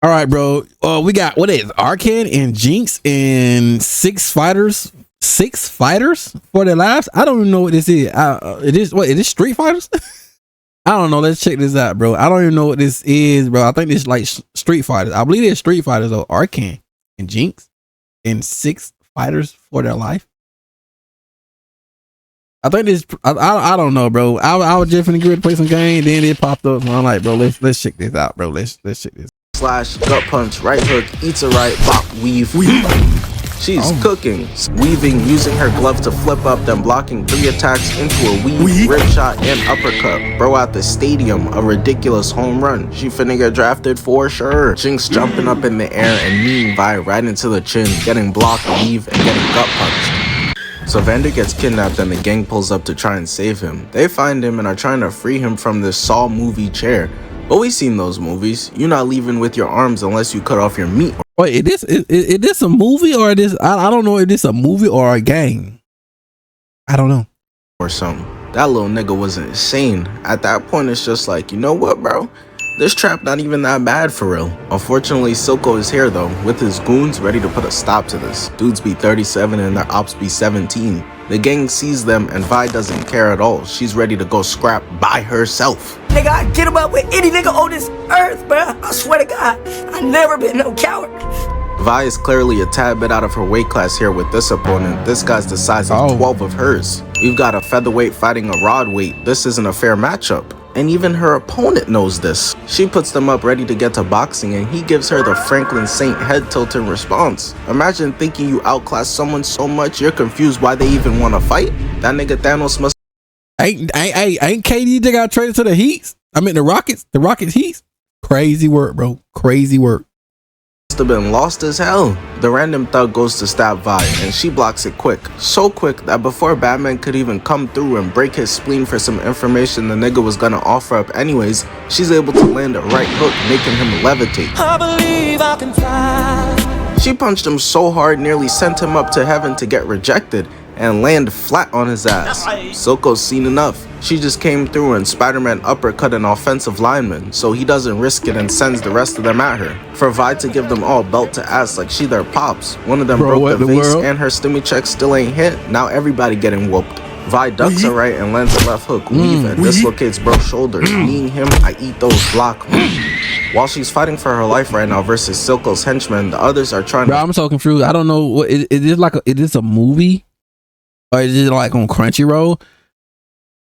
All right, bro. We got what is Arcane and Jinx and six fighters for their lives. I don't even know what this is. It is what? It is Street Fighters. I don't know. Let's check this out, bro. I don't even know what this is, bro. I think it's like Street Fighters. I believe it's Street Fighters or Arcane and Jinx and six fighters for their life. I think this. I don't know, bro. I was just finna get ready to play some game, then it popped up. And I'm like, bro, let's check this out, bro. Let's check this. Slash, gut punch, right hook, eats a right, bop, weave. She's cooking, weaving, using her glove to flip up, then blocking 3 attacks into a weave, rib shot, and uppercut. Bro at the stadium, a ridiculous home run. She finna get drafted for sure. Jinx jumping up in the air and kneeing Vi right into the chin, getting blocked, weave, and getting gut punched. So Vander gets kidnapped and the gang pulls up to try and save him. They find him and are trying to free him from this Saw movie chair. But we've seen those movies. You're not leaving with your arms unless you cut off your meat. Wait, is this a movie or this? I don't know if this a movie or a game. I don't know. Or something. That little nigga was insane. At that point, it's just like, you know what, bro? This trap not even that bad for real. Unfortunately, Silco is here though, with his goons ready to put a stop to this. Dudes be 37 and their ops be 17. The gang sees them and Vi doesn't care at all. She's ready to go scrap by herself. Nigga, I get him up with any nigga on this earth, bro. I swear to God, I never been no coward. Vi is clearly a tad bit out of her weight class here with this opponent. This guy's the size of 12 of hers. We've got a featherweight fighting a rod weight. This isn't a fair matchup. And even her opponent knows this. She puts them up ready to get to boxing and he gives her the Franklin Saint head tilt in response. Imagine thinking you outclass someone so much you're confused why they even want to fight. That nigga Thanos must Ain't KD that got traded to the Heats? I mean the Rockets Heats? Crazy work, bro. Crazy work. have been lost as hell. The random thug goes to stab Vi and she blocks it quick. So quick that before Batman could even come through and break his spleen for some information the nigga was gonna offer up anyways, she's able to land a right hook making him levitate. I believe I can fly. She punched him so hard nearly sent him up to heaven to get rejected and land flat on his ass. Silco's seen enough. She just came through and Spider-Man uppercut an offensive lineman, so he doesn't risk it and sends the rest of them at her. For Vi to give them all belt to ass like she their pops. One of them broke the vase and her stimmy check still ain't hit. Now everybody getting whooped. Vi ducks a right and lands a left hook, weave, and dislocates bro's shoulders. Kneeing him, I eat those block. While she's fighting for her life right now versus Silco's henchmen, the others are trying to... I'm so confused. I don't know. What is it like? Is this a movie? Or is it like on Crunchyroll?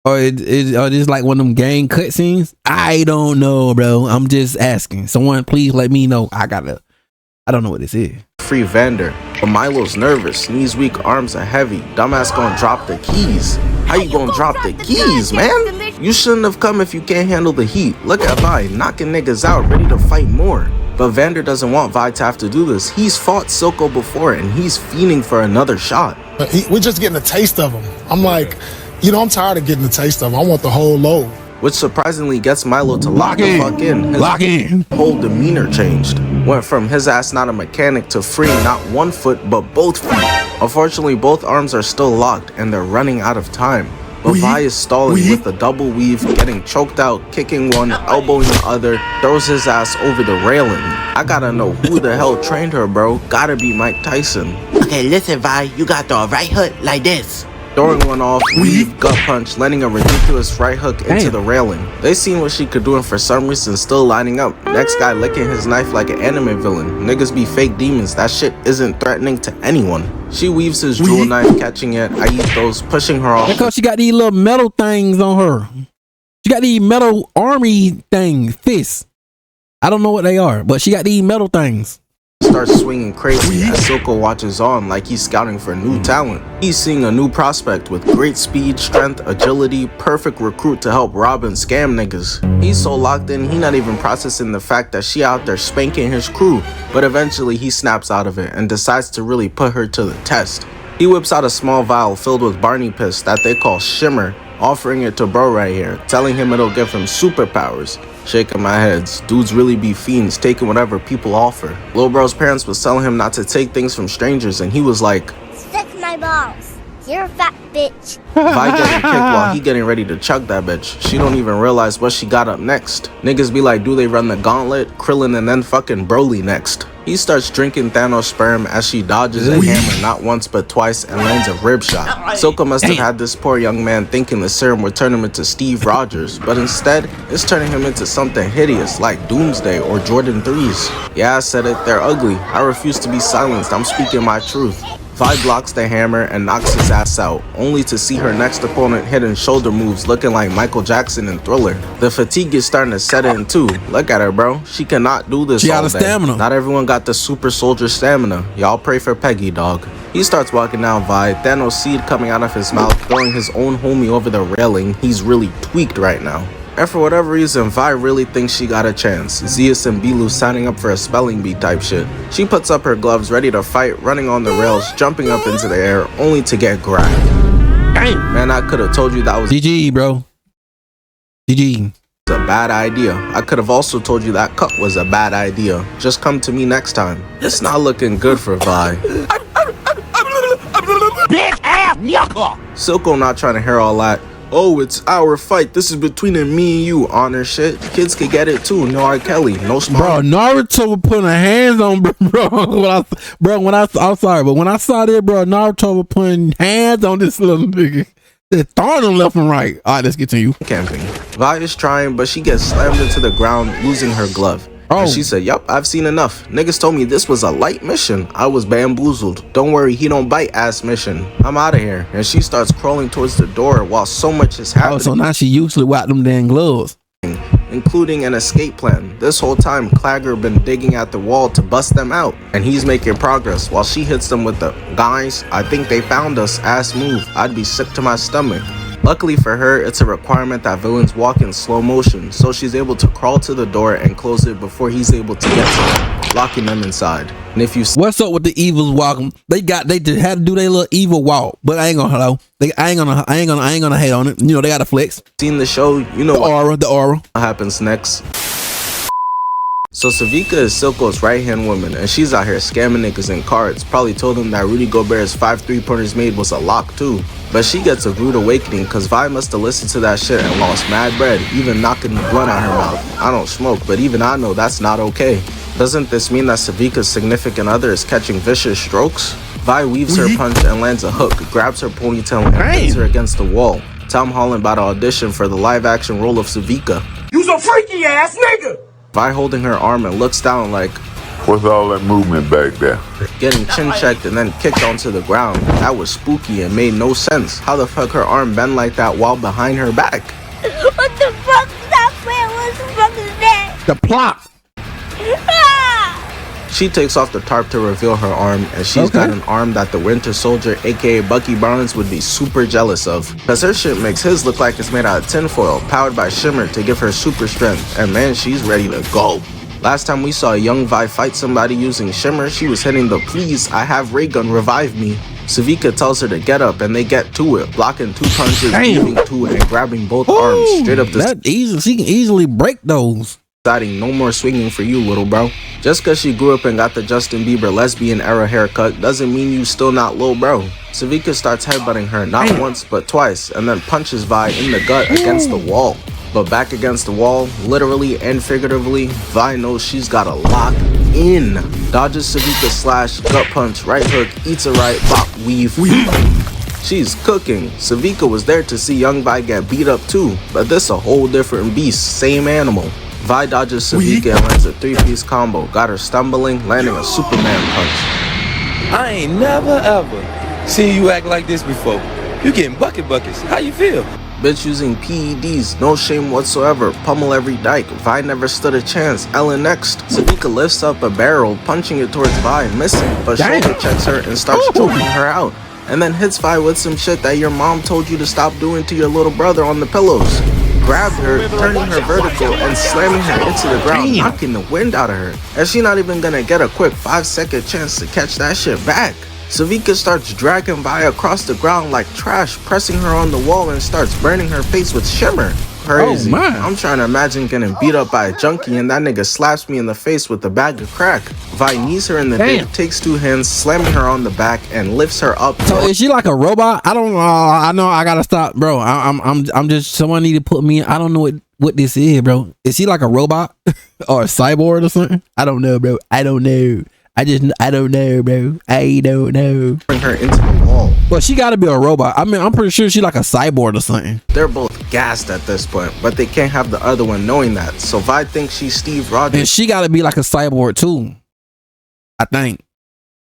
Or is this like one of them gang cutscenes? I don't know, bro. I'm just asking. Someone please let me know. I don't know what this is. Free Vander. But Milo's nervous. Knees weak, arms are heavy. Dumbass gonna drop the keys. How you gonna drop the keys, man? You shouldn't have come if you can't handle the heat. Look at Vi, knocking niggas out, ready to fight more. But Vander doesn't want Vi to have to do this. He's fought Silco before and he's fiending for another shot. We're just getting a taste of him. I'm like, you know, I'm tired of getting a taste of him. I want the whole load. Which surprisingly gets Milo to lock the fuck in. His whole demeanor changed. Went from his ass not a mechanic to freeing not one foot but both feet. Unfortunately, both arms are still locked and they're running out of time. But Vi is stalling with the double weave, getting choked out, kicking one, elbowing the other, throws his ass over the railing. I gotta know who the hell trained her, bro. Gotta be Mike Tyson. Okay, listen, Vi, you got the right hook like this. Throwing one off, weave, gut punch, landing a ridiculous right hook into the railing. They seen what she could do and for some reason still lining up. Next guy licking his knife like an anime villain. Niggas be fake demons. That shit isn't threatening to anyone. She weaves his jewel knife, catching it. I eat those, pushing her off. Because she got these little metal things on her. She got these metal army things, fists. I don't know what they are, but she got these metal things. Starts swinging crazy as Silco watches on like he's scouting for new talent. He's seeing a new prospect with great speed, strength, agility, perfect recruit to help rob and scam niggas. He's so locked in, he not even processing the fact that she out there spanking his crew, but eventually he snaps out of it and decides to really put her to the test. He whips out a small vial filled with Barney piss that they call Shimmer, offering it to bro right here, telling him it'll give him superpowers. Shaking my heads, dudes really be fiends, taking whatever people offer. Lil bro's parents was telling him not to take things from strangers and he was like, "Suck my balls." You're a fat bitch. Vi getting kicked while he getting ready to chug that bitch. She don't even realize what she got up next. Niggas be like, do they run the gauntlet, Krillin, and then fucking Broly next. He starts drinking Thanos' sperm as she dodges a hammer not once but twice and lands a rib shot. Silka must have had this poor young man thinking the serum would turn him into Steve Rogers, but instead, it's turning him into something hideous like Doomsday or Jordan 3s. Yeah, I said it, they're ugly. I refuse to be silenced, I'm speaking my truth. Vi blocks the hammer and knocks his ass out, only to see her next opponent hitting shoulder moves looking like Michael Jackson in Thriller. The fatigue is starting to set in too. Look at her, bro. She cannot do this all day. Stamina. Not everyone got the super soldier stamina. Y'all pray for Peggy, dog. He starts walking down Vi, Thanos seed coming out of his mouth, throwing his own homie over the railing. He's really tweaked right now. And for whatever reason, Vi really thinks she got a chance. Zeus and Bilu signing up for a spelling bee type shit. She puts up her gloves ready to fight, running on the rails, jumping up into the air, only to get grabbed. Dang. Man, I could have told you that was GG, bro. GG. A bad idea. I could have also told you that cut was a bad idea. Just come to me next time. It's not looking good for Vi. Bitch ass knuckle. Silco not trying to hear all that. Oh, it's our fight. This is between me and you. Honor shit. Kids can get it too. No R. Kelly. No smart. Bro, Naruto was putting her hands on I'm sorry, but when I saw that, bro, Naruto was putting hands on this little nigga. They're throwing him left and right. All right, let's get to you. Camping. Vi is trying, but she gets slammed into the ground, losing her glove. Oh. And she said, yup, I've seen enough. Niggas told me this was a light mission. I was bamboozled. Don't worry, he don't bite ass mission. I'm out of here. And she starts crawling towards the door while so much is happening. Oh, so now she usually whacked them damn gloves. Including an escape plan. This whole time, Clagger been digging at the wall to bust them out. And he's making progress while she hits them with the, guys, I think they found us ass move. I'd be sick to my stomach. Luckily for her, it's a requirement that villains walk in slow motion, so she's able to crawl to the door and close it before he's able to get to them, locking them inside. And if you what's up with the evils walking? They just had to do their little evil walk, but I ain't gonna I ain't gonna hate on it. You know they got to flex. Seen the show, you know the aura. What happens next? So Sevika is Silco's right-hand woman, and she's out here scamming niggas in cards. Probably told him that Rudy Gobert's 5 3-pointers made was a lock too. But she gets a rude awakening cause Vi must have listened to that shit and lost mad bread, even knocking the blunt out her mouth. I don't smoke, but even I know that's not okay. Doesn't this mean that Sevika's significant other is catching vicious strokes? Vi weaves her punch and lands a hook, grabs her ponytail and hits her against the wall. Tom Holland about to audition for the live-action role of Sevika. You's a freaky ass nigga! Vi holding her arm and looks down like, what's all that movement back there? Getting chin checked and then kicked onto the ground. That was spooky and made no sense. How the fuck her arm bent like that while behind her back? What the fuck is that plan? What the fuck is that? The plot. She takes off the tarp to reveal her arm, and she's got an arm that the Winter Soldier, aka Bucky Barnes, would be super jealous of. Cause her shit makes his look like it's made out of tinfoil, powered by Shimmer to give her super strength, and man, she's ready to go. Last time we saw a young Vi fight somebody using Shimmer, she was hitting the please, I have ray gun, revive me. Sevika tells her to get up and they get to it, blocking 2 punches, weaving 2 and grabbing both arms straight up the she can easily break those. Deciding no more swinging for you, little bro. Just cause she grew up and got the Justin Bieber lesbian era haircut doesn't mean you still not little bro. Sevika starts headbutting her not once but twice and then punches Vi in the gut against the wall. But back against the wall, literally and figuratively, Vi knows she's got a lock in. Dodges Sevika's slash, gut punch, right hook, eats a right, bop, weave. She's cooking. Sevika was there to see young Vi get beat up too, but this a whole different beast, same animal. Vi dodges Sevika and lands a 3-piece combo, got her stumbling, landing a Superman punch. I ain't never ever seen you act like this before. You getting buckets. How you feel? Bitch using PEDs, no shame whatsoever, pummel every dyke. Vi never stood a chance. Ellen next. Sevika lifts up a barrel, punching it towards Vi, missing, but shoulder checks her and starts choking her out. And then hits Vi with some shit that your mom told you to stop doing to your little brother on the pillows. Grabbed her, turning her vertical and slamming her into the ground, knocking the wind out of her. And she not even gonna get a quick 5-second chance to catch that shit back. Sevika starts dragging Vi across the ground like trash, pressing her on the wall and starts burning her face with Shimmer. crazy. my. I'm trying to imagine getting beat up by a junkie and that nigga slaps me in the face with a bag of crack. Vi knees her in the dick, takes 2 hands, slamming her on the back and lifts her up. So is she like a robot? I don't know. I know I gotta stop, bro. I'm just, someone need to put me in. I don't know what this is, bro. Is she like a robot or a cyborg or something? I don't know, bro. I don't know. I don't know, bro. I don't know. Bring her into the wall. Well, she gotta be a robot. I mean, I'm pretty sure she like a cyborg or something. They're both gassed at this point, but they can't have the other one knowing that. So Vi thinks she's Steve Rogers. And she gotta be like a cyborg too. I think.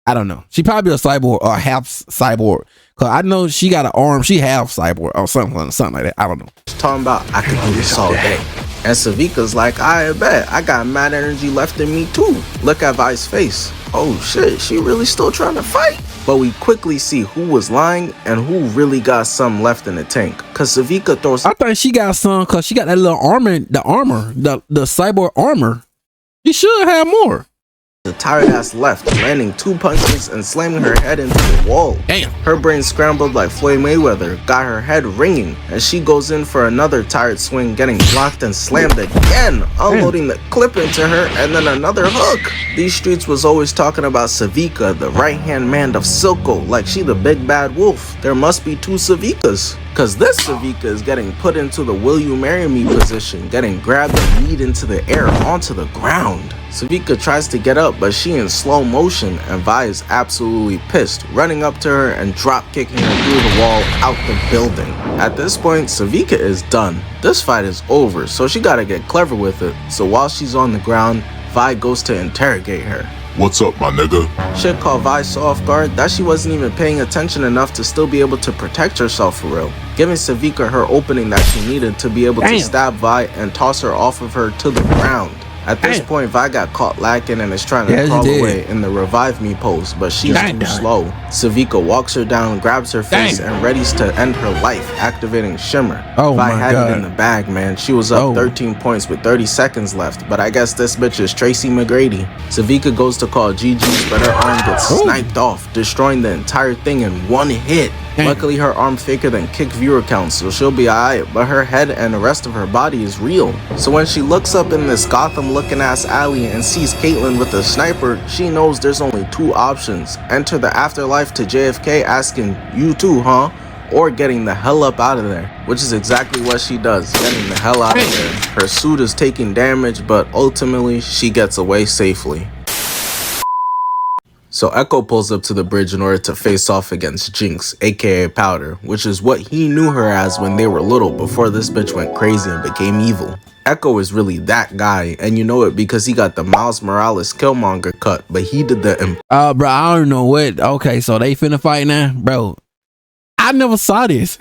I don't know. She probably a cyborg or half cyborg. Cause I know she got an arm. She half cyborg or something like that. I don't know. She's talking about I could do this all day. And Sevika's like, I bet. I got mad energy left in me too. Look at Vi's face. Oh shit, she really still trying to fight? But we quickly see who was lying and who really got some left in the tank. Cause Sevika throws. I think she got some cause she got that little armor, the cyborg armor. She should have more. The tired ass left, landing 2 punches and slamming her head into the wall. Damn. Her brain scrambled like Floyd Mayweather, got her head ringing, and she goes in for another tired swing, getting blocked and slammed again, unloading the clip into her, and then another hook. These streets was always talking about Sevika, the right-hand man of Silco, like she the big bad wolf. There must be 2 Sevikas. Cause this Sevika is getting put into the will you marry me position, getting grabbed and kneed into the air onto the ground. Sevika tries to get up, but she in slow motion, and Vi is absolutely pissed, running up to her and drop kicking her through the wall out the building. At this point, Sevika is done. This fight is over, so she gotta get clever with it. So while she's on the ground, Vi goes to interrogate her. What's up, my nigga? Shit caught Vi so off guard that she wasn't even paying attention enough to still be able to protect herself for real, giving Sevika her opening that she needed to be able to stab Vi and toss her off of her to the ground. At this point, Vi got caught lacking and is trying to crawl away in the revive me pose, but she's too slow. Sevika walks her down, grabs her face, and readies to end her life, activating Shimmer. Vi had it in the bag, man. She was up 13 points with 30 seconds left, but I guess this bitch is Tracy McGrady. Sevika goes to call GG's, but her arm gets sniped off, destroying the entire thing in 1 hit. Luckily, her arm faker than kick viewer counts, so she'll be alright, but her head and the rest of her body is real. So when she looks up in this Gotham-looking ass alley and sees Caitlyn with a sniper, she knows there's only 2 options. Enter the afterlife to JFK asking, "You too, huh?" Or getting the hell up out of there, which is exactly what she does, getting the hell out of there. Her suit is taking damage, but ultimately, she gets away safely. So Ekko pulls up to the bridge in order to face off against Jinx, aka Powder, which is what he knew her as when they were little before this bitch went crazy and became evil. Ekko is really that guy, and you know it because he got the Miles Morales Killmonger cut, but he did the bro, I don't know what. Okay, so they finna fight now? Bro, I never saw this.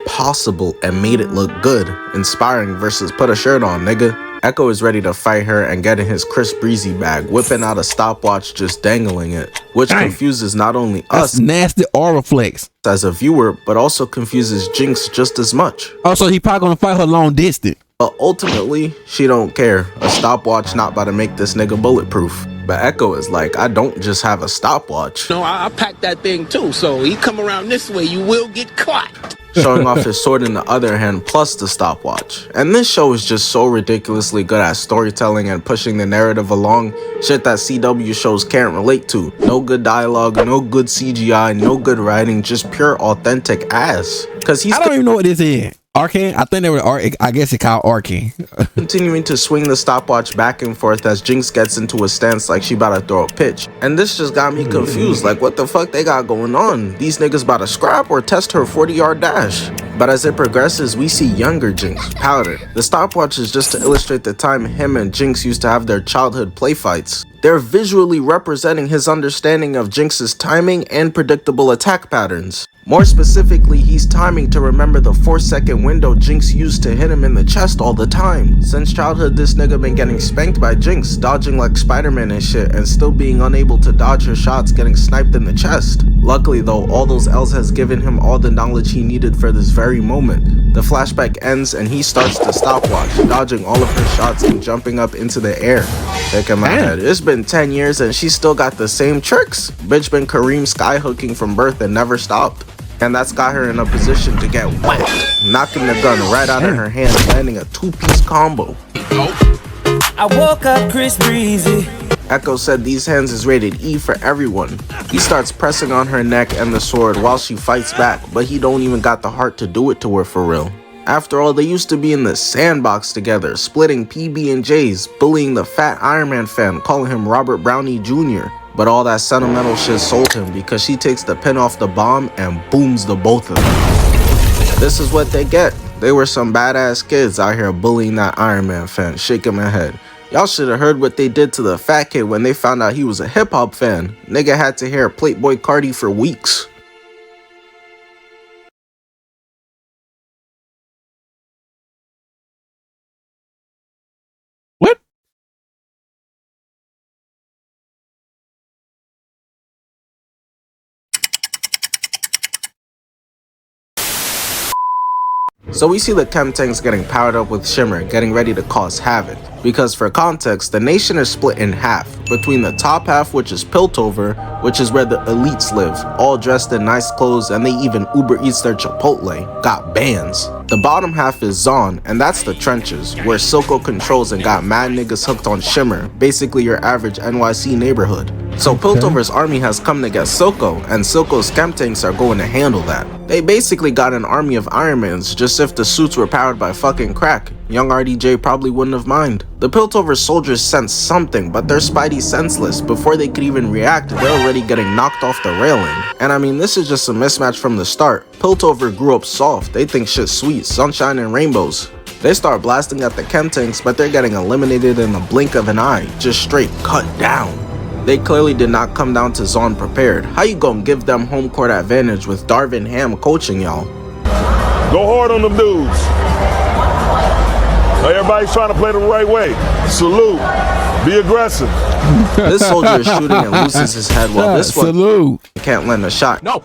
Possible and made it look good, inspiring versus put a shirt on, nigga. Ekko is ready to fight her and get in his Chris Breezy bag, whipping out a stopwatch, just dangling it, which confuses not only us nasty aura flex as a viewer, but also confuses Jinx just as much. Oh, so he probably gonna fight her long distance. But ultimately, she don't care. A stopwatch not about to make this nigga bulletproof. But Ekko is like, I don't just have a stopwatch. No, I packed that thing too, so he come around this way, you will get caught. Showing off his sword in the other hand plus the stopwatch. And this show is just so ridiculously good at storytelling and pushing the narrative along, shit that CW shows can't relate to. No good dialogue, no good CGI, no good writing, just pure authentic ass. Cause I don't even know what this is. ARCANE? I think they were, I guess it called ARCANE. Continuing to swing the stopwatch back and forth as Jinx gets into a stance like she about to throw a pitch. And this just got me confused, like what the fuck they got going on? These niggas about to scrap or test her 40-yard dash? But as it progresses, we see younger Jinx, Powder. The stopwatch is just to illustrate the time him and Jinx used to have their childhood play fights. They're visually representing his understanding of Jinx's timing and predictable attack patterns. More specifically, he's timing to remember the 4-second window Jinx used to hit him in the chest all the time. Since childhood, this nigga been getting spanked by Jinx, dodging like Spider-Man and shit, and still being unable to dodge her shots, getting sniped in the chest. Luckily though, all those L's has given him all the knowledge he needed for this very moment. The flashback ends and he starts the stopwatch, dodging all of her shots and jumping up into the air. Shaking my head. It's been 10 years and she still got the same tricks. Bitch been Kareem skyhooking from birth and never stopped. And that's got her in a position to get whacked. knocking the gun right out of her hand, landing a two-piece combo. I woke up Chris Breezy. Ekko said these hands is rated E for everyone. He starts pressing on her neck and the sword while she fights back, but he don't even got the heart to do it to her for real. After all, they used to be in the sandbox together, splitting PB&Js, bullying the fat Iron Man fan, calling him Robert Brownie Jr. But all that sentimental shit sold him because she takes the pin off the bomb and booms the both of them. This is what they get. They were some badass kids out here bullying that Iron Man fan, shaking my head. Y'all should have heard what they did to the fat kid when they found out he was a hip-hop fan. Nigga had to hear Playboy Cardi for weeks. What? So we see the chem-tanks getting powered up with Shimmer, getting ready to cause havoc. Because for context, the nation is split in half, between the top half, which is Piltover, which is where the elites live, all dressed in nice clothes, and they even Uber Eats their Chipotle, got bands. The bottom half is Zon, and that's the trenches, where Silco controls and got mad niggas hooked on Shimmer, basically your average NYC neighborhood. So Piltover's army has come to get Silco, and Silco's chem-tanks are going to handle that. They basically got an army of Ironmans, just if the suits were powered by fucking crack. Young RDJ probably wouldn't have mind. The Piltover soldiers sense something, but they're spidey senseless. Before they could even react, they're already getting knocked off the railing. And I mean, this is just a mismatch from the start. Piltover grew up soft, they think shit's sweet, sunshine and rainbows. They start blasting at the chem-tanks, but they're getting eliminated in the blink of an eye, just straight cut down. They clearly did not come down to Zon prepared. How you gonna give them home court advantage with Darvin Ham coaching y'all? Go hard on them dudes. Everybody's trying to play the right way. Salute. Be aggressive. This soldier is shooting and loses his head while this one can't land a shot. No!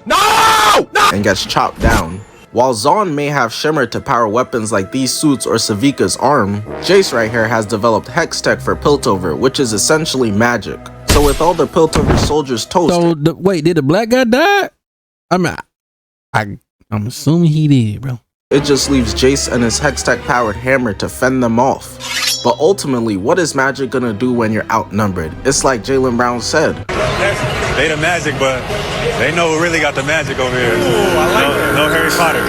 And gets chopped down. While Zon may have Shimmer to power weapons like these suits or Sevika's arm, Jace right here has developed Hextech for Piltover, which is essentially magic. So with all the Piltover soldiers toasted... So, wait, did the black guy die? I mean, I'm assuming he did, bro. It just leaves Jace and his Hextech-powered hammer to fend them off. But ultimately, what is magic gonna do when you're outnumbered? It's like Jaylen Brown said. They the magic, but they know who really got the magic over here. No Harry Potter.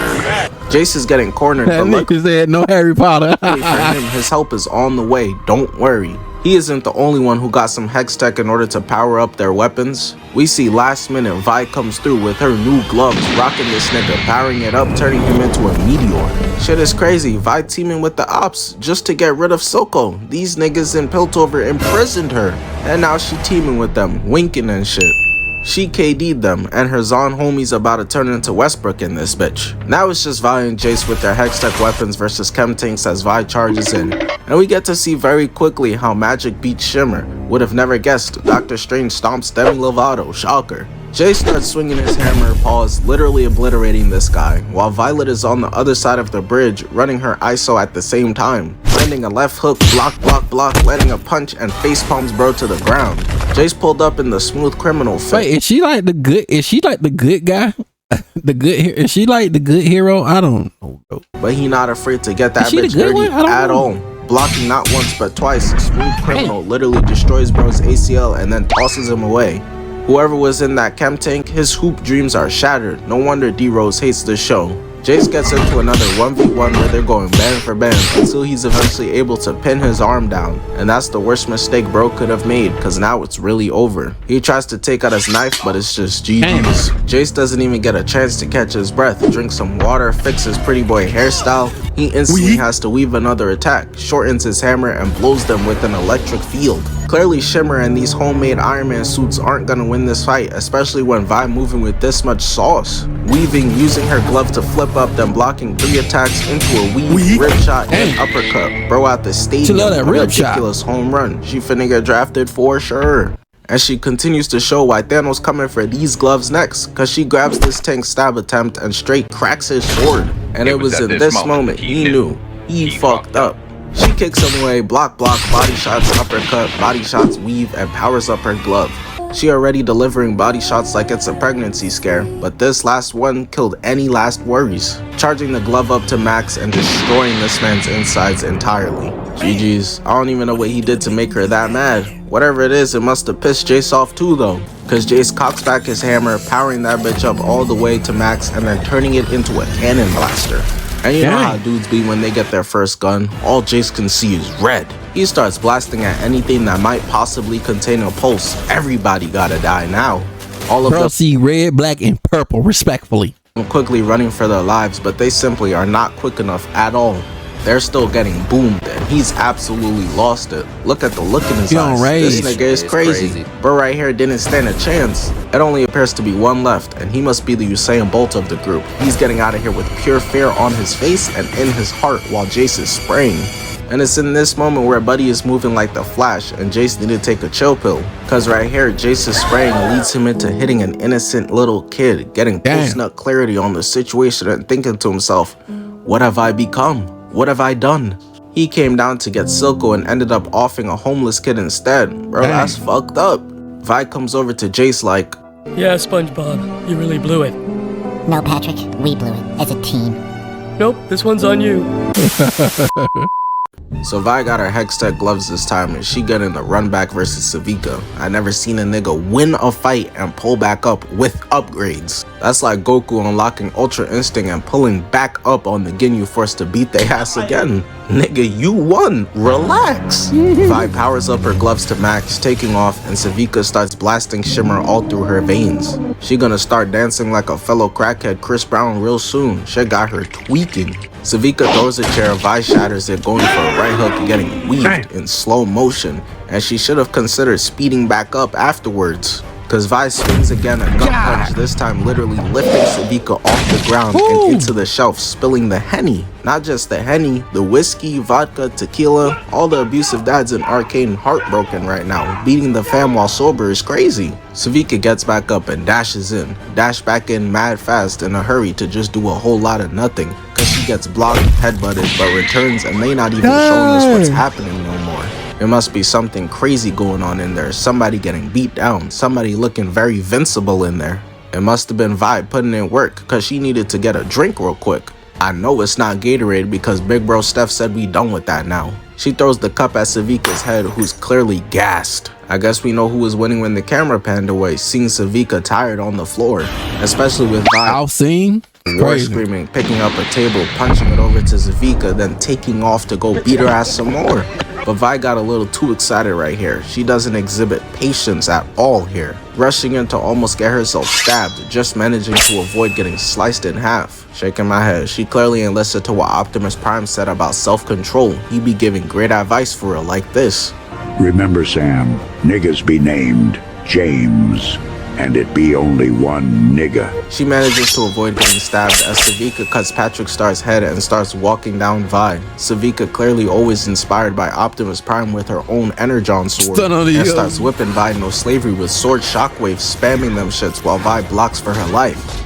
Jace is getting cornered, but luckily said no Harry Potter. for him, his help is on the way, don't worry. He isn't the only one who got some Hextech in order to power up their weapons. We see last minute Vi comes through with her new gloves, rocking this nigga, powering it up, turning him into a meteor. Shit is crazy, Vi teaming with the ops just to get rid of Silco. These niggas in Piltover imprisoned her, and now she teaming with them, winking and shit. She KD'd them, and her Zon homies about to turn into Westbrook in this bitch. Now it's just Vi and Jace with their Hextech weapons versus chem-tanks as Vi charges in. And we get to see very quickly how magic beats Shimmer. Would have never guessed, Dr. Strange stomps Demi Lovato, shocker. Jace starts swinging his hammer, literally obliterating this guy, while Violet is on the other side of the bridge, running her ISO at the same time, landing a left hook, block, landing a punch, and face palms bro to the ground. Jace pulled up in the smooth criminal fit. Wait, is she like the good? Is she like the good guy? Is she like the good hero? I don't know, bro. But he not afraid to get that bitch dirty at all. Blocking not once but twice, smooth criminal literally destroys bro's ACL and then tosses him away. Whoever was in that chem tank, his hoop dreams are shattered. No wonder D-Rose hates this show. Jace gets into another 1v1 where they're going band for band until he's eventually able to pin his arm down. And that's the worst mistake bro could have made, cause now it's really over. He tries to take out his knife, but it's just GG's. Jace doesn't even get a chance to catch his breath, drink some water, fix his pretty boy hairstyle. He instantly has to weave another attack, shortens his hammer, and blows them with an electric field. Clearly Shimmer and these homemade Iron Man suits aren't gonna win this fight, especially when Vi moving with this much sauce. Weaving, using her glove to flip up, then blocking 3 attacks into a weave, rip shot, and uppercut. Bro out the stadium, a ridiculous home run. She finna get drafted for sure. And she continues to show why Thanos coming for these gloves next, cause she grabs this tank stab attempt and straight cracks his sword. And it was in this moment he knew he fucked up. She kicks him away, block, body shots, uppercut, body shots, weave, and powers up her glove. She already delivering body shots like it's a pregnancy scare, but this last one killed any last worries, charging the glove up to max and destroying this man's insides entirely. GG's. I don't even know what he did to make her that mad. Whatever it is, it must have pissed Jace off too though, cause Jace cocks back his hammer, powering that bitch up all the way to max and then turning it into a cannon blaster. And you know how dudes be when they get their first gun, all Jace can see is red. He starts blasting at anything that might possibly contain a pulse. Everybody gotta die now. All of them see red, black, and purple respectfully. Quickly running for their lives, but they simply are not quick enough at all. They're still getting boomed and he's absolutely lost it. Look at the look in his eyes. This nigga is crazy. Bro right here didn't stand a chance. It only appears to be one left and he must be the Usain Bolt of the group. He's getting out of here with pure fear on his face and in his heart while Jace is spraying. And it's in this moment where Buddy is moving like the Flash and Jace need to take a chill pill. Cause right here, Jace's spraying leads him into hitting an innocent little kid, getting post-nut clarity on the situation and thinking to himself, what have I become? What have I done? He came down to get Silco and ended up offing a homeless kid instead. Bro, that's fucked up. Vi comes over to Jace like, yeah, SpongeBob, you really blew it. No, Patrick, we blew it as a team. Nope, this one's on you. So Vi got her Hextech gloves this time and she got in the run back versus Sevika. I never seen a nigga win a fight and pull back up with upgrades. That's like Goku unlocking Ultra Instinct and pulling back up on the Ginyu Force to beat their ass again. Nigga, you won. Relax. Vi powers up her gloves to max, taking off, and Sevika starts blasting shimmer all through her veins. She gonna start dancing like a fellow crackhead Chris Brown real soon. Shit got her tweaking. Sevika throws a chair, Vi shatters it, going for a right hook, getting weaved in slow motion, and she should have considered speeding back up afterwards. Cause Vi swings again, a gut punch, this time literally lifting Sevika off the ground and into the shelf, spilling the Henny. Not just the Henny, the whiskey, vodka, tequila, all the abusive dads in Arcane heartbroken right now. Beating the fam while sober is crazy. Sevika gets back up and dashes in. Dash back in mad fast in a hurry to just do a whole lot of nothing. Cause she gets blocked, headbutted, but returns and they not even showing us what's happening no more. There must be something crazy going on in there. Somebody getting beat down. Somebody looking very invincible in there. It must have been Vi putting in work because she needed to get a drink real quick. I know it's not Gatorade because big bro Steph said we done with that now. She throws the cup at Sevika's head, who's clearly gassed. I guess we know who was winning when the camera panned away, seeing Sevika tired on the floor. Especially with Vi war screaming, picking up a table, punching it over to Sevika, then taking off to go beat her ass some more. But Vi got a little too excited right here. She doesn't exhibit patience at all here. Rushing in to almost get herself stabbed, just managing to avoid getting sliced in half. Shaking my head, she clearly ain't listened to what Optimus Prime said about self-control. He be giving great advice for her like this. Remember, Sam, niggas be named James, and it be only one nigga. She manages to avoid getting stabbed as Sevika cuts Patrick Star's head and starts walking down Vi. Sevika, clearly always inspired by Optimus Prime with her own Energon sword, and starts whipping Vi No Slavery with sword shockwaves, spamming them shits while Vi blocks for her life.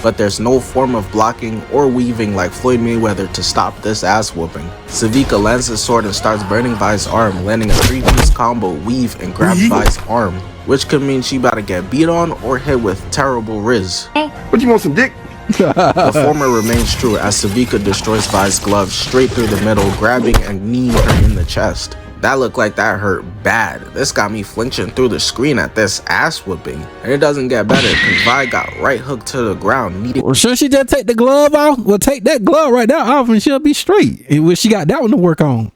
But there's no form of blocking or weaving like Floyd Mayweather to stop this ass whooping. Sevika lands the sword and starts burning Vi's arm, landing a 3-piece combo weave and grab Vi's arm, which could mean she about to get beat on or hit with terrible riz. What, you want some dick? The former remains true as Sevika destroys Vi's glove straight through the middle, grabbing and kneeing her in the chest. That looked like that hurt bad. This got me flinching through the screen at this ass whooping. And it doesn't get better because Vi got right hooked to the ground. Or should she just take the glove off? Well, take that glove right now off and she'll be straight. And she got that one to work on.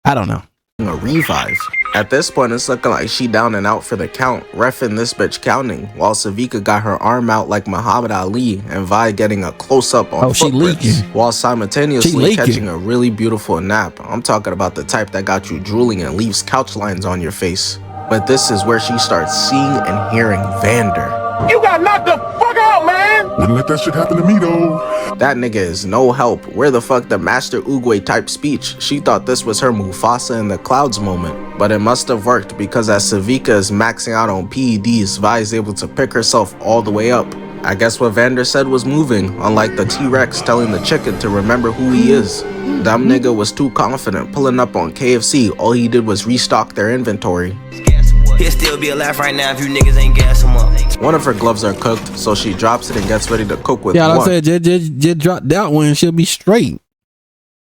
I don't know. A revive. At this point, it's looking like she down and out for the count, reffing this bitch counting, while Sevika got her arm out like Muhammad Ali and Vi getting a close-up on footprints, while simultaneously catching a really beautiful nap. I'm talking about the type that got you drooling and leaves couch lines on your face. But this is where she starts seeing and hearing Vander. You got knocked the fuck out, man! Wouldn't let that shit happen to me, though. That nigga is no help. Where the fuck the Master Oogway type speech? She thought this was her Mufasa in the clouds moment. But it must have worked because as Sevika is maxing out on PEDs, Vi is able to pick herself all the way up. I guess what Vander said was moving, unlike the T-Rex telling the chicken to remember who he is. Dumb nigga was too confident, pulling up on KFC. All he did was restock their inventory. Guess what? He'll still be alive right now if you niggas ain't gas him up. One of her gloves are cooked, so she drops it and gets ready to cook with Yeah, one. I said just drop that one. She'll be straight.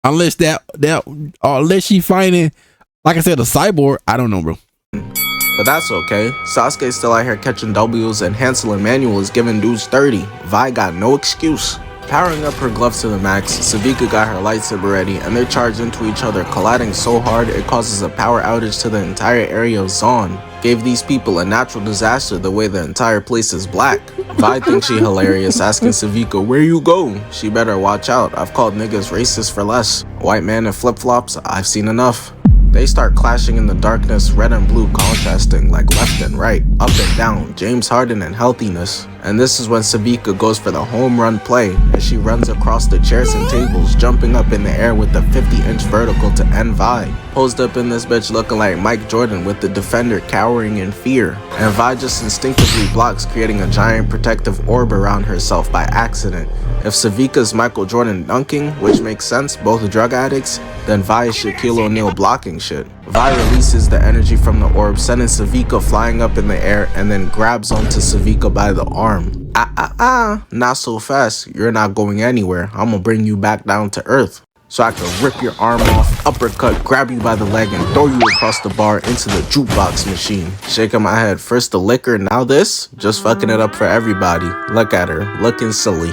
Unless unless she finding, like I said, a cyborg. I don't know, bro. But that's okay. Sasuke's still out here catching W's and Hansel and Manuel is giving dudes 30. Vi got no excuse. Powering up her gloves to the max, Sevika got her lightsaber ready and they charge into each other, colliding so hard it causes a power outage to the entire area of Zaun. Gave these people a natural disaster the way the entire place is black. Vi thinks she hilarious, asking Sevika, where you go? She better watch out, I've called niggas racist for less. White man in flip-flops, I've seen enough. They start clashing in the darkness, red and blue contrasting like left and right, up and down, James Harden and healthiness. And this is when Sevika goes for the home run play as she runs across the chairs and tables, jumping up in the air with the 50-inch vertical to end Vi. Posed up in this bitch looking like Mike Jordan with the defender cowering in fear. And Vi just instinctively blocks, creating a giant protective orb around herself by accident. If Sevika's Michael Jordan dunking, which makes sense, both drug addicts, then Vi is Shaquille O'Neal blocking shit. Vi releases the energy from the orb, sending Sevika flying up in the air and then grabs onto Sevika by the arm. Not so fast, you're not going anywhere, I'm gonna bring you back down to earth. So I can rip your arm off, uppercut, grab you by the leg and throw you across the bar into the jukebox machine. Shaking my head, first the liquor, now this? Just fucking it up for everybody. Look at her, looking silly.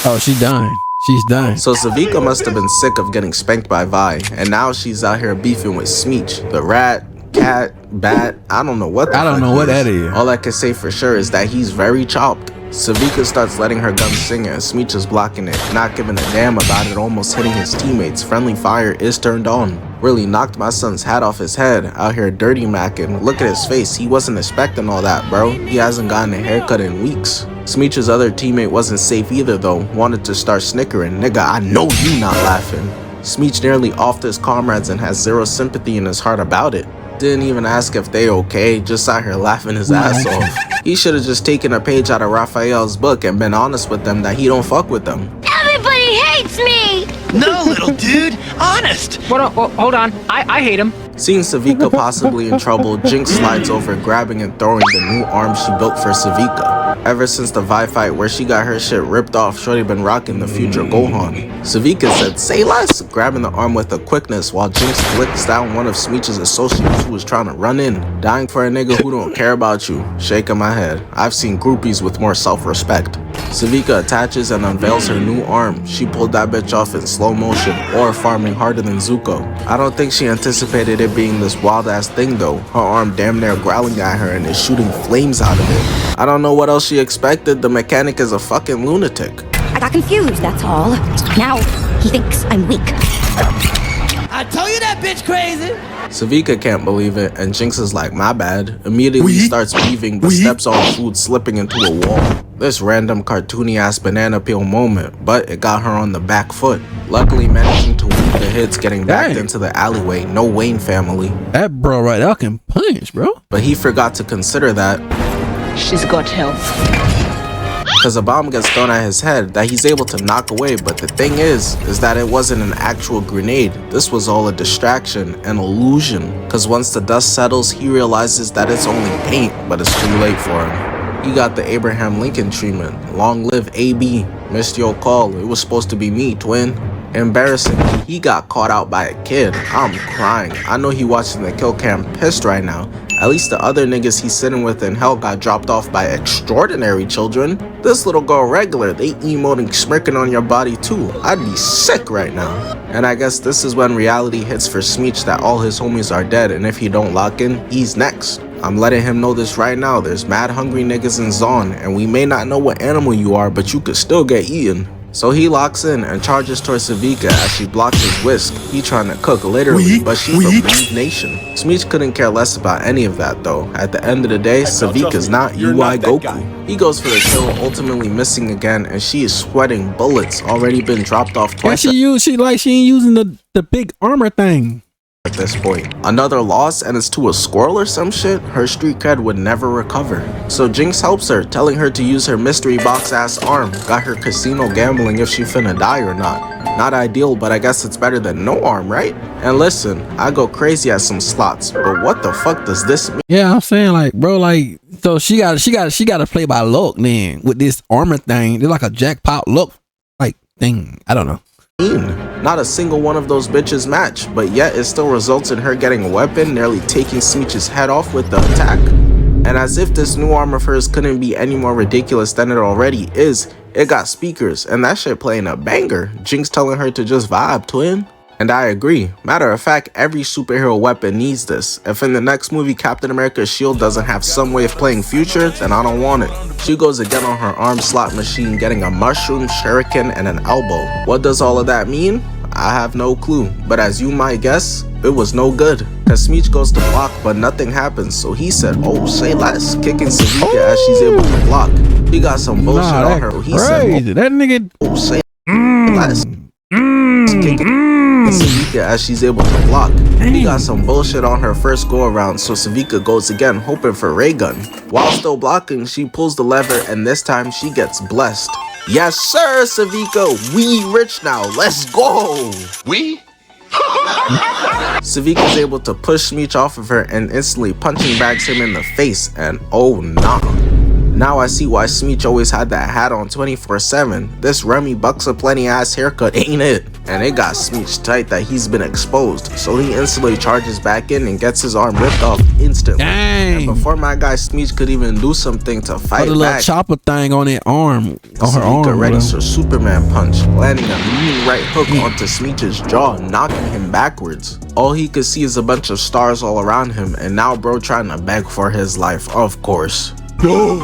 Oh, she done. She's done. So Sevika must have been sick of getting spanked by Vi, and now she's out here beefing with Smeech, the rat, cat, bat, I don't know what that is. All I can say for sure is that he's very chopped. Sevika starts letting her gun sing and Smeech is blocking it, not giving a damn about it almost hitting his teammates. Friendly fire is turned on. Really knocked my son's hat off his head, out here dirty macking. Look at his face, he wasn't expecting all that, bro. He hasn't gotten a haircut in weeks. Smeech's other teammate wasn't safe either though, wanted to start snickering. Nigga, I know you not laughing. Smeech nearly offed his comrades and has zero sympathy in his heart about it. Didn't even ask if they okay, just out here laughing his ass off. He should have just taken a page out of Raphael's book and been honest with them that he don't fuck with them. Everybody hates me! No, little dude, honest! Hold on, I hate him. Seeing Sevika possibly in trouble, Jinx slides over, grabbing and throwing the new arm she built for Sevika. Ever since the Vi fight where she got her shit ripped off, shorty been rocking the future Gohan. Sevika said, say less, grabbing the arm with a quickness while Jinx flicks down one of Smeech's associates who was trying to run in. Dying for a nigga who don't care about you. Shaking my head. I've seen groupies with more self-respect. Sevika attaches and unveils her new arm. She pulled that bitch off in slow motion, or farming harder than Zuko. I don't think she anticipated it being this wild ass thing though. Her arm damn near growling at her and is shooting flames out of it. I don't know what else she expected. The mechanic is a fucking lunatic. I got confused, that's all. Now he thinks I'm weak. I told you that bitch crazy. Sevika can't believe it, and Jinx is like, my bad. Immediately starts weaving, but steps on food, slipping into a wall. This random cartoony ass banana peel moment, but it got her on the back foot. Luckily managing to weave the hits, getting backed into the alleyway. No Wayne family. That bro right there can punch, bro. But he forgot to consider that She's got help. because a bomb gets thrown at his head that he's able to knock away. But the thing is that it wasn't an actual grenade. This was all a distraction, an illusion. Because once the dust settles, he realizes that it's only paint, but it's too late for him. He got the Abraham Lincoln treatment. Long live AB. Missed your call. It was supposed to be me, twin. Embarrassingly, he got caught out by a kid. I'm crying. I know he watching the kill cam pissed right now. At least the other niggas he's sitting with in hell got dropped off by extraordinary children. This little girl regular, they emoting smirking on your body too. I'd be sick right now. And I guess this is when reality hits for Smeech that all his homies are dead, and if he don't lock in, he's next. I'm letting him know this right now. There's mad hungry niggas in Zaun, and we may not know what animal you are, but you could still get eaten. So he locks in and charges towards Sevika as she blocks his whisk. He trying to cook literally, but she from Leave Nation. Smeech couldn't care less about any of that though. At the end of the day, Sevika's not UI Goku. He goes for the kill, ultimately missing again, and she is sweating bullets. Already been dropped off twice. She ain't using the big armor thing. At this point, another loss and it's to a squirrel or some shit. Her street cred would never recover. So Jinx helps her, telling her to use her mystery box ass arm. Got her casino gambling if she finna die or not. Not ideal, but I guess it's better than no arm, right? And listen, I go crazy at some slots, but what the fuck does this mean? Yeah, I'm saying like, bro, like, so she got to play by luck then with this armor thing. It's like a jackpot luck like thing. I don't know. Not a single one of those bitches match, but yet it still results in her getting a weapon, nearly taking Smeech's head off with the attack. And as if this new arm of hers couldn't be any more ridiculous than it already is, it got speakers, and that shit playing a banger. Jinx telling her to just vibe, twin. And I agree. Matter of fact, every superhero weapon needs this. If in the next movie Captain America's shield doesn't have some way of playing future, then I don't want it. She goes again on her arm slot machine, getting a mushroom, shuriken, and an elbow. What does all of that mean? I have no clue, but as you might guess, it was no good. Cause Smeech goes to block, but nothing happens, so he said, oh, say less, kicking Sevika as she's able to block. He got some bullshit on her, he said, that nigga, oh, say less, kicking Sevika as she's able to block. He got some bullshit on her first go around, so Sevika goes again, hoping for ray gun. While still blocking, she pulls the lever, and this time she gets blessed. Yes sir, Sevika, we rich now, let's go! We? Sevika's able to push Smeech off of her and instantly punching bags him in the face, and oh nah. Now I see why Smeech always had that hat on 24/7. This Remy Bucks a plenty ass haircut, ain't it? And it got Smeech tight that he's been exposed, so he instantly charges back in and gets his arm ripped off instantly. Dang. And before my guy Smeech could even do something to fight the little back, chopper thing on that arm, on her Sevika arm, readies her Superman punch, landing a mean right hook onto Smeech's jaw, knocking him backwards. All he could see is a bunch of stars all around him, and now bro trying to beg for his life, of course. No,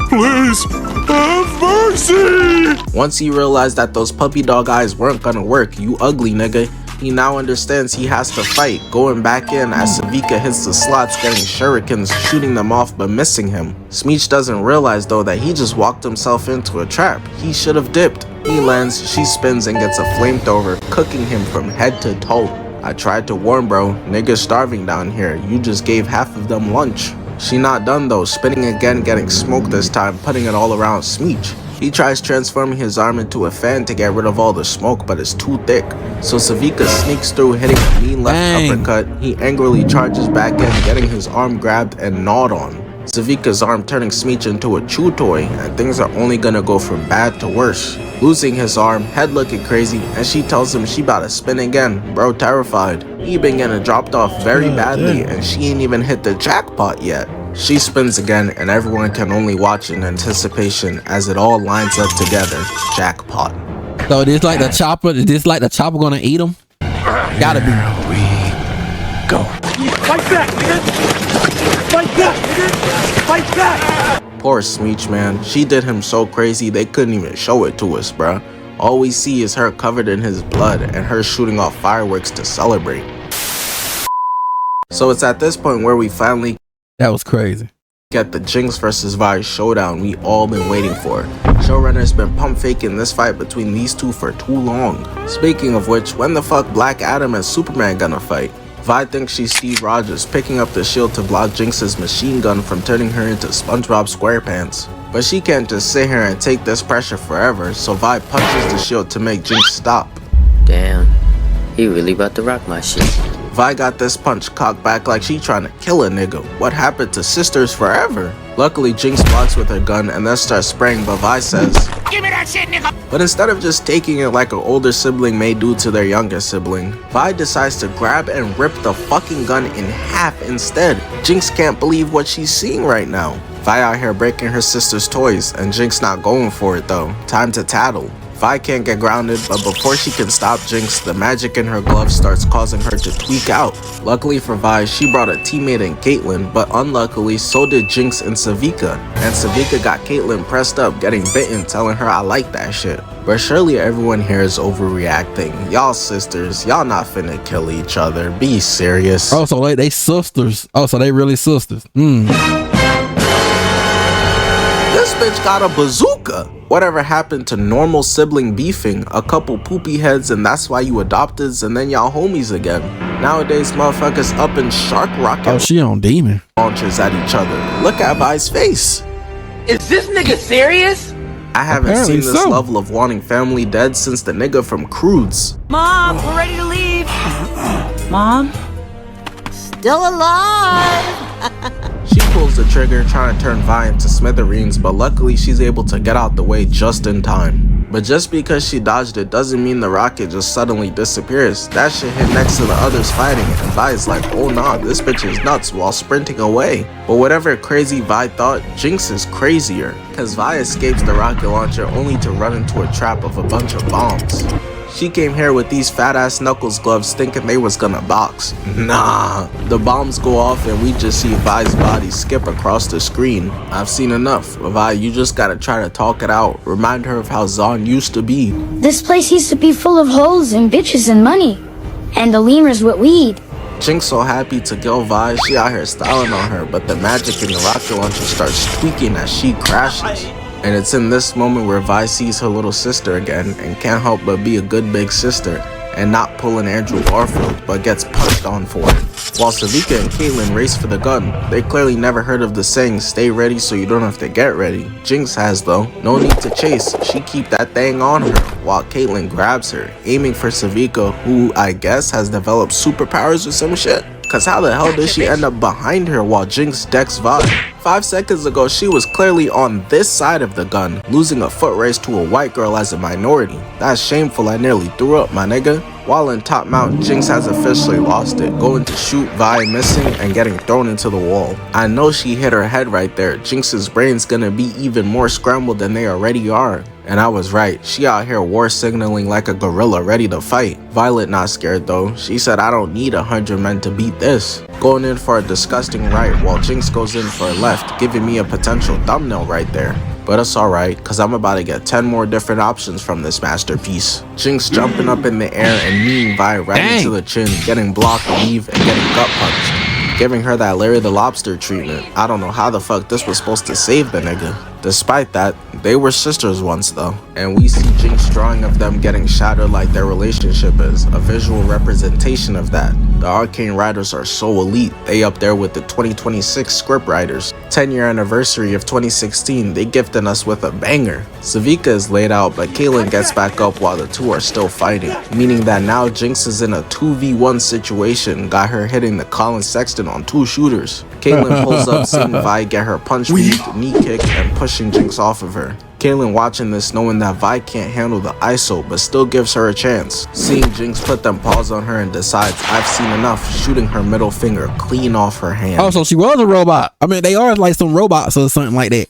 please, have mercy! Once he realized that those puppy dog eyes weren't gonna work, you ugly nigga, he now understands he has to fight, going back in as Sevika hits the slots, getting shurikens, shooting them off but missing him. Smeech doesn't realize though that he just walked himself into a trap. He should have dipped. He lands, she spins and gets a flamethrower, cooking him from head to toe. I tried to warn bro, niggas starving down here, you just gave half of them lunch. She not done though, spinning again, getting smoked this time, putting it all around Smeech. He tries transforming his arm into a fan to get rid of all the smoke, but it's too thick. So Sevika sneaks through, hitting a mean left uppercut. He angrily charges back in, getting his arm grabbed and gnawed on. Sevika's arm turning Smeech into a chew toy, and things are only gonna go from bad to worse. Losing his arm, head looking crazy, and she tells him she about to spin again. Bro terrified. He been getting dropped off very badly, and she ain't even hit the jackpot yet. She spins again, and everyone can only watch in anticipation as it all lines up together. Jackpot. So this like the chopper? Is this like the chopper gonna eat him? Gotta be. Here we go. Fight back, nigga! Fight back, nigga! Fight back! Poor Smeech, man. She did him so crazy they couldn't even show it to us, bruh. All we see is her covered in his blood and her shooting off fireworks to celebrate. So it's at this point where we finally That was crazy. get the Jinx versus Vi showdown we all been waiting for. Showrunner's been pump faking this fight between these two for too long. Speaking of which, when the fuck Black Adam and Superman gonna fight? Vi thinks she's Steve Rogers, picking up the shield to block Jinx's machine gun from turning her into SpongeBob SquarePants. But she can't just sit here and take this pressure forever, so Vi punches the shield to make Jinx stop. Damn, he really about to rock my shit. Vi got this punch cocked back like she trying to kill a nigga. What happened to sisters forever? Luckily, Jinx blocks with her gun and then starts spraying, but Vi says, Give me that shit, nigga! but instead of just taking it like an older sibling may do to their younger sibling, Vi decides to grab and rip the fucking gun in half instead. Jinx can't believe what she's seeing right now. Vi out here breaking her sister's toys, and Jinx not going for it though. Time to tattle. Vi can't get grounded, but before she can stop Jinx, the magic in her glove starts causing her to tweak out. Luckily for Vi, she brought a teammate in Caitlyn, but unluckily so did Jinx and Sevika. And Sevika got Caitlyn pressed up, getting bitten, telling her I like that shit. But surely everyone here is overreacting. Y'all sisters, y'all not finna kill each other. Be serious. Oh, so they sisters. Oh, so they really sisters. This bitch got a bazooka. Whatever happened to normal sibling beefing? A couple poopy heads and that's why you adopteds and then y'all homies again. Nowadays motherfuckers up in shark rocket. Oh, she on demon. Launchers at each other. Look at Vi's face. Is this nigga serious? I haven't Apparently seen this so. level of wanting family dead since the nigga from Crudes. Mom, we're ready to leave. Mom? Still alive. She pulls the trigger trying to turn Vi into smithereens, but luckily she's able to get out the way just in time. But just because she dodged it doesn't mean the rocket just suddenly disappears. That shit hit next to the others fighting, and Vi's like, oh nah, this bitch is nuts, while sprinting away. But whatever crazy Vi thought, Jinx is crazier, cause Vi escapes the rocket launcher only to run into a trap of a bunch of bombs. She came here with these fat ass Knuckles gloves thinking they was gonna box. Nah. The bombs go off and we just see Vi's body skip across the screen. I've seen enough. Vi, you just gotta try to talk it out. Remind her of how Zon used to be. This place used to be full of hoes and bitches and money. And the lemurs with weed. Jinx so happy to kill Vi, she out here styling on her, but the magic in the rocket launcher starts tweaking as she crashes. And it's in this moment where Vi sees her little sister again and can't help but be a good big sister and not pull an Andrew Garfield, but gets punched on for it. While Sevika and Caitlyn race for the gun, they clearly never heard of the saying, stay ready so you don't have to get ready. Jinx has though, no need to chase, she keep that thing on her, while Caitlyn grabs her, aiming for Sevika, who I guess has developed superpowers or some shit. Cause how the hell did she end up behind her while Jinx decks Vi? 5 seconds ago, she was clearly on this side of the gun, losing a foot race to a white girl as a minority. That's shameful, I nearly threw up, my nigga. While in top mount, Jinx has officially lost it, going to shoot Vi missing and getting thrown into the wall. I know she hit her head right there. Jinx's brain's gonna be even more scrambled than they already are. And I was right, she out here war signaling like a gorilla ready to fight. Violet not scared though, she said I don't need 100 men to beat this. Going in for a disgusting right while Jinx goes in for a left, giving me a potential thumbnail right there. But it's alright, cause I'm about to get 10 more different options from this masterpiece. Jinx jumping up in the air and kneeing Vi right into the chin, getting blocked, weave, and getting gut punched. Giving her that Larry the Lobster treatment. I don't know how the fuck this was supposed to save the nigga. Despite that, they were sisters once though. And we see Jinx drawing of them getting shattered like their relationship is, a visual representation of that. The Arcane writers are so elite, they up there with the 2026 script writers. 10-year anniversary of 2016, they gifted us with a banger. Sevika is laid out, but Caitlyn gets back up while the two are still fighting, meaning that now Jinx is in a 2v1 situation, got her hitting the Colin Sexton on 2 shooters. Caitlyn pulls up, seeing Vi get her punch weaved, knee kick, and pushing Jinx off of her. Caitlyn watching this, knowing that Vi can't handle the ISO, but still gives her a chance. Seeing Jinx put them paws on her and decides, I've seen enough, shooting her middle finger clean off her hand. Oh, so she was a robot. I mean, they are like some robots or something like that.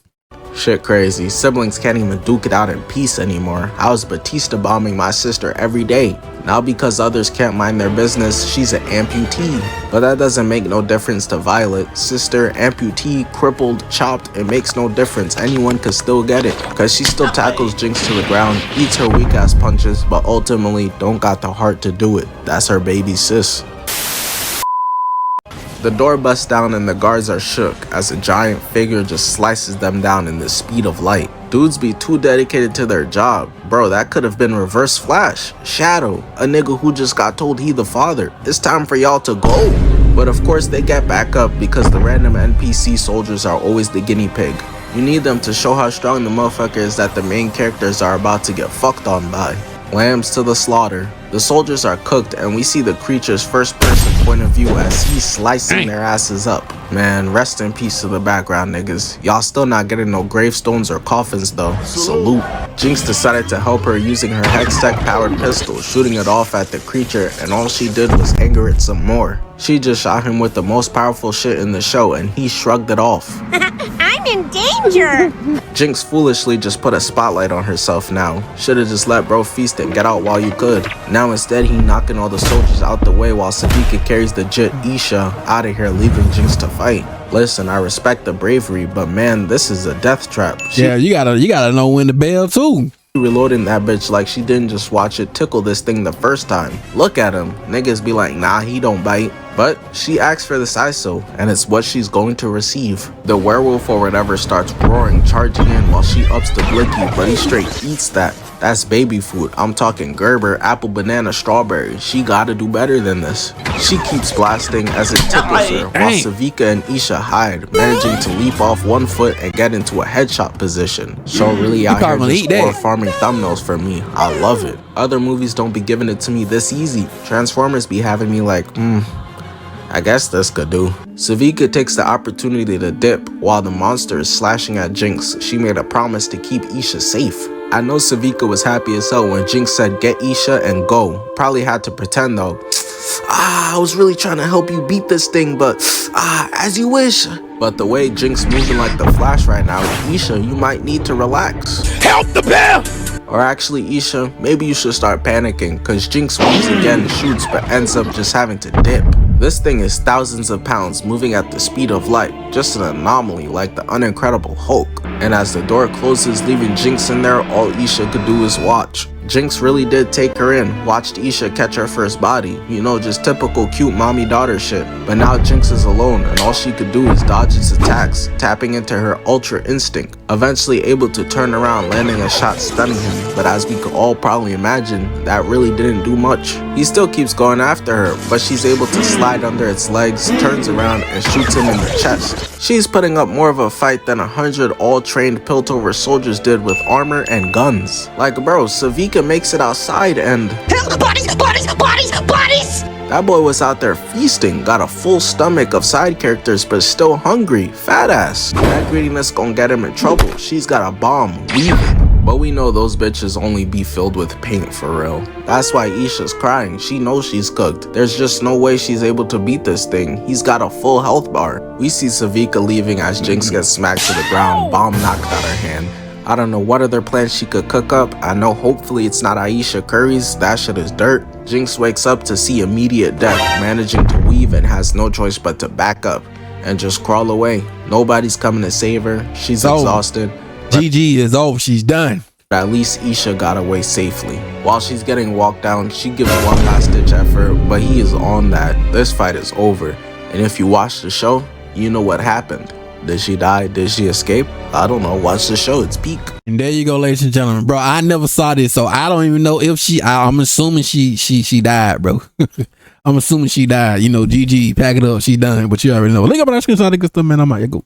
Shit crazy. Siblings can't even duke it out in peace anymore. I was Batista bombing my sister every day. Now because others can't mind their business, she's an amputee. But that doesn't make no difference to Violet. Sister, amputee, crippled, chopped, it makes no difference. Anyone could still get it. Cause she still tackles Jinx to the ground, eats her weak ass punches, but ultimately don't got the heart to do it. That's her baby sis. The door busts down and the guards are shook as a giant figure just slices them down in the speed of light. Dudes be too dedicated to their job. Bro, that could have been Reverse Flash, Shadow, a nigga who just got told he the father. It's time for y'all to go. But of course they get back up because the random NPC soldiers are always the guinea pig. You need them to show how strong the motherfucker is that the main characters are about to get fucked on by. Lambs to the slaughter. The soldiers are cooked and we see the creature's first person point of view as he's slicing their asses up. Man, rest in peace to the background niggas. Y'all still not getting no gravestones or coffins though. Salute. Jinx decided to help her using her Hextech powered pistol, shooting it off at the creature, and all she did was anger it some more. She just shot him with the most powerful shit in the show and he shrugged it off. I'm in danger. Jinx foolishly just put a spotlight on herself now. Should've just let bro feast and get out while you could. Now instead he knocking all the soldiers out the way while Sevika carries the Jit Isha out of here, leaving Jinx to fight. Listen, I respect the bravery, but man, this is a death trap. Yeah, you gotta know when to bail too. Reloading that bitch like she didn't just watch it tickle this thing the first time. Look at him. Niggas be like, nah, he don't bite. But she asks for the saiso, and it's what she's going to receive. The werewolf or whatever starts roaring, charging in while she ups the blicky, but he straight eats that. That's baby food. I'm talking Gerber, apple, banana, strawberry. She gotta do better than this. She keeps blasting as it tickles her, while Sevika and Isha hide, managing to leap off 1 foot and get into a headshot position. So really out here just score farming thumbnails for me. I love it. Other movies don't be giving it to me this easy. Transformers be having me like, I guess this could do. Sevika takes the opportunity to dip while the monster is slashing at Jinx. She made a promise to keep Isha safe. I know Sevika was happy as hell when Jinx said get Isha and go. Probably had to pretend though. I was really trying to help you beat this thing, but as you wish. But the way Jinx moving like the Flash right now, Isha, you might need to relax. Help the bear! Or actually, Isha, maybe you should start panicking, cause Jinx once again shoots but ends up just having to dip. This thing is thousands of pounds moving at the speed of light, just an anomaly like the unincredible Hulk. And as the door closes, leaving Jinx in there, all Isha could do is watch. Jinx really did take her in, watched Isha catch her first body, you know, just typical cute mommy-daughter shit. But now Jinx is alone and all she could do is dodge its attacks, tapping into her ultra instinct, eventually able to turn around, landing a shot stunning him. But as we could all probably imagine, that really didn't do much. He still keeps going after her, but she's able to slide under its legs, turns around and shoots him in the chest. She's putting up more of a fight than 100 all-trained Piltover soldiers did with armor and guns. Like bro, Sevika makes it outside and bodies! That boy was out there feasting, got a full stomach of side characters but still hungry, fat ass. That greediness gonna get him in trouble. She's got a bomb, weaving. But we know those bitches only be filled with paint for real. That's why Isha's crying. She knows she's cooked. There's just no way she's able to beat this thing. He's got a full health bar. We see Sevika leaving as Jinx gets smacked to the ground, bomb knocked out her hand. I don't know what other plans she could cook up. I know hopefully it's not Aisha Curry's. That shit is dirt. Jinx wakes up to see immediate death, managing to weave and has no choice but to back up and just crawl away. Nobody's coming to save her. She's exhausted. GG is over. She's done. But at least Isha got away safely. While she's getting walked down, she gives one last ditch effort, but he is on that. This fight is over. And if you watch the show, you know what happened. Did she die? Did she escape? I don't know. Watch the show. It's peak. And there you go, ladies and gentlemen. Bro, I never saw this, so I don't even know if I'm assuming she died, bro. I'm assuming she died. You know, GG, pack it up. She done. But you already know. Link up on that screen. So I think it's the man. I'm out. Yeah, go.